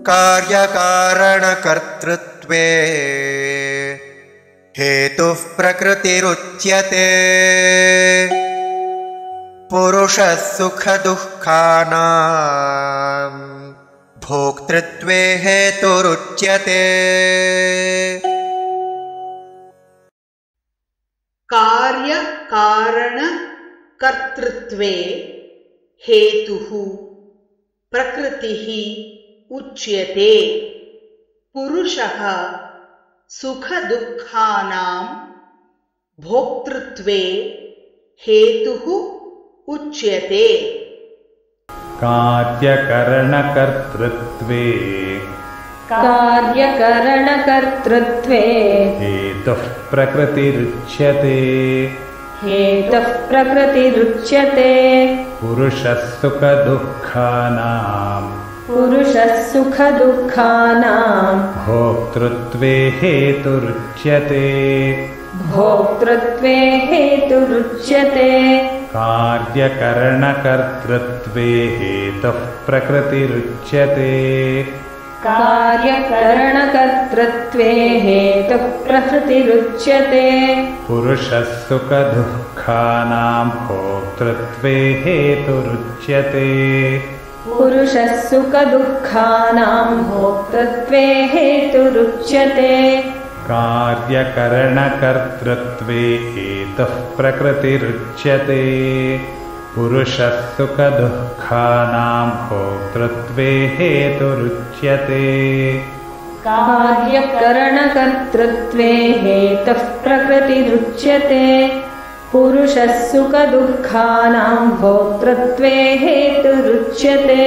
कार्यकारणकर्तृत्वे हेतुः प्रकृतिरुच्यते पुरुषः सुखदुःखानां भोक्तृत्वे हेतुरुच्यते। कार्यकारणकर्तृत्वे हेतुः प्रकृतिः उच्यते पुरुषः सुखदुःखानां भोक्तृत्वे हेतुः उच्यते। कार्यकरणकर्तृत्वे हेतुः प्रकृतिरुच्यते पुरुषः सुखदुःखानां भोक्तृत्वे हेतुरुच्यते। कार्यकरणकर्तृत्वे हेतुः प्रकृतिरुच्यते पुरुषः सुखदुःखानां भोक्तृत्वे हेतुरुच्यते। कार्यकरणकर्तृत्वे हेतुः प्रकृतिरुच्यते पुरुषः सुखदुःखानां भोक्तृत्वे हेतुरुच्यते। कार्यकरणकर्तृत्वे हेतुः प्रकृतिरुच्यते पुरुषः सुखदुःखानां भोक्तृत्वे हेतुरुच्यते।